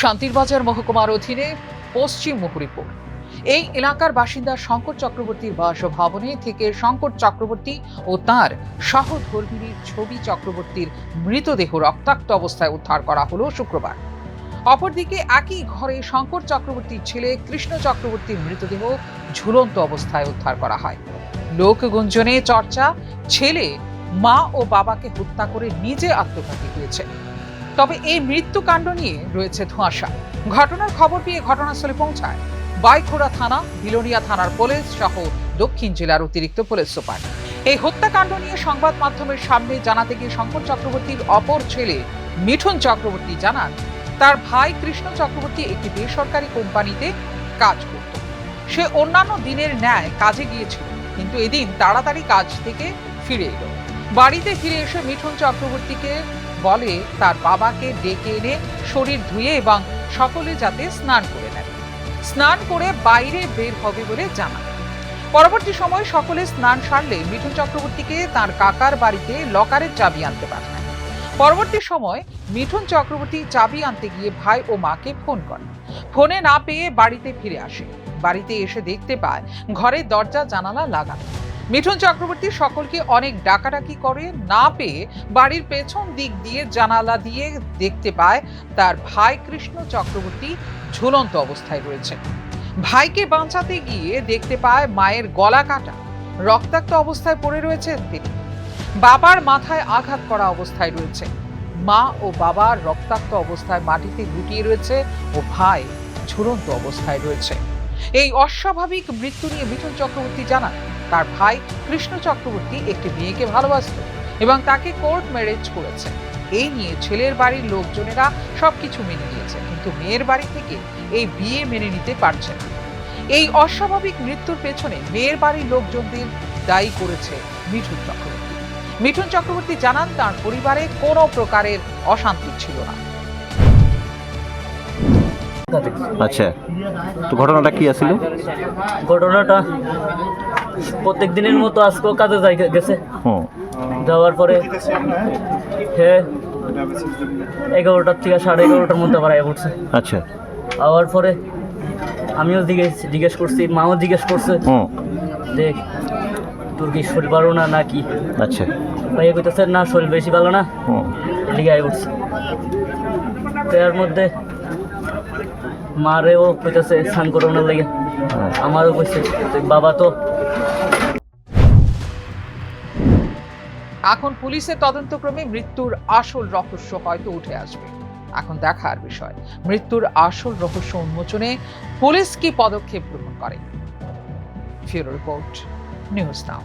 শান্তিরবাজার মহকুমার অধীনে পশ্চিম মুহুরীপুর এই এলাকার বাসিন্দা শঙ্কর চক্রবর্তীর বাসভবনে থেকে শঙ্কর চক্রবর্তী ও তার সহধর্মিণী ছবি চক্রবর্তীর মৃতদেহ রক্তাক্ত অবস্থায় উদ্ধার করা হলো শুক্রবার। অপরদিকে একই ঘরে শঙ্কর চক্রবর্তীর ছেলে কৃষ্ণ চক্রবর্তীর মৃতদেহ ঝুলন্ত অবস্থায় উদ্ধার করা হয়। লোকগুঞ্জনে চর্চা, ছেলে মা ও বাবাকে হত্যা করে নিজে আত্মঘাতী হয়েছে। তবে এই মৃত্যুকাণ্ড নিয়ে রয়েছে ধোঁয়াশা। ঘটনার খবর পেয়ে ঘটনাস্থলে পৌঁছায় বাইখোড়া থানা, বিলোনিয়া থানার পুলিশ সহ দক্ষিণ জেলার অতিরিক্ত পুলিশ সুপার। এই হত্যাকাণ্ড নিয়ে সংবাদ মাধ্যমের সামনে জানাতে গিয়ে শঙ্কর চক্রবর্তীর অপর ছেলে মিঠুন চক্রবর্তী জানান, তার ভাই কৃষ্ণ চক্রবর্তী একটি বেসরকারি কোম্পানিতে কাজ করত। সে অন্যান্য দিনের ন্যায় কাজে গিয়েছিল, কিন্তু এদিন তাড়াতাড়ি কাজ থেকে ফিরে এলো। বাড়িতে ফিরে এসে মিঠুন চক্রবর্তীকে বলে তার বাবাকে ডেকে এনে শরীর ধুয়ে এবং সকলে যাতে স্নান করে নেয়। স্নান করে বাইরে বের হবে বলে জানান। পরবর্তী সময় সকলে স্নান সারলে মিঠুন চক্রবর্তীকে তার কাকার বাড়িতে লকারের চাবি আনতে পাঠায়। পরবর্তী সময় মিঠুন চক্রবর্তী চাবি আনতে গিয়ে ভাই ও মাকে ফোন করে। ফোনে না পেয়ে বাড়িতে ফিরে আসে। বাড়িতে এসে দেখতে পায় ঘরের দরজা জানালা লাগানো। মিঠুন চক্রবর্তী সকলকে অনেক ডাকাডাকি করে, না পেয়ে বাড়ির পেছন দিক দিয়ে জানালা দিয়ে দেখতে পায় তার ভাই কৃষ্ণ চক্রবর্তী ঝুলন্ত অবস্থায় রয়েছে। ভাইকে বাঁচাতে গিয়ে দেখতে পায় মায়ের গলা কাটা, রক্তাক্ত অবস্থায় পড়ে রয়েছে তিনি। বাবার মাথায় আঘাত করা অবস্থায় রয়েছে। মা ও বাবা রক্তাক্ত অবস্থায় মাটিতে লুটিয়ে রয়েছে ও ভাই ঝুলন্ত অবস্থায় রয়েছে। এই অস্বাভাবিক মৃত্যু নিয়ে মিঠুন চক্রবর্তী জানান, তার ভাই কৃষ্ণ চক্রবর্তী একটি মেয়েকে ভালোবাসত এবং তাকে কোর্ট ম্যারেজ করেছে। এই নিয়ে ছেলের বাড়ির লোকজনেরা সবকিছু মেনে নিয়েছে, কিন্তু মেয়ের বাড়ি থেকে এই বিয়ে মেনে নিতে পারছে না। এই অস্বাভাবিক মৃত্যুর পেছনে মেয়ের বাড়ির লোকজনদের দায়ী করেছে মিঠুন চক্রবর্তী। মিঠুন চক্রবর্তী জানান, তার পরিবারে কোনো প্রকারের অশান্তি ছিল না। আচ্ছা, তো ঘটনাটা কি আছিল? ঘটনাটা প্রত্যেক দিনের মতো আজকেও কাজে গেছে। যাওয়ার পরে সে 11টার থেকে 11:30টার মধ্যে আবার আয়া পড়ছে। আচ্ছা, আওয়ার পরে আমিও জিজ্ঞেস করছি, মাও জিজ্ঞেস করছে দেখ তোর কি শরীর ভালো না নাকি। আচ্ছা, ভাইয়া কইতেছে না শরীর বেশি ভালো না, এদিকে আয়া পড়ছে। তো এর মধ্যে মারেও কইতেছে স্নান করানোর লাগে, আমারও কইছে বাবা তো। এখন পুলিশের তদন্তক্রমে মৃত্যুর আসল রহস্য হয়তো উঠে আসবে। এখন দেখার বিষয় মৃত্যুর আসল রহস্য উন্মোচনে পুলিশ কি পদক্ষেপ গ্রহণ করে। ফিউরো রিপোর্ট, নিউজ নাও।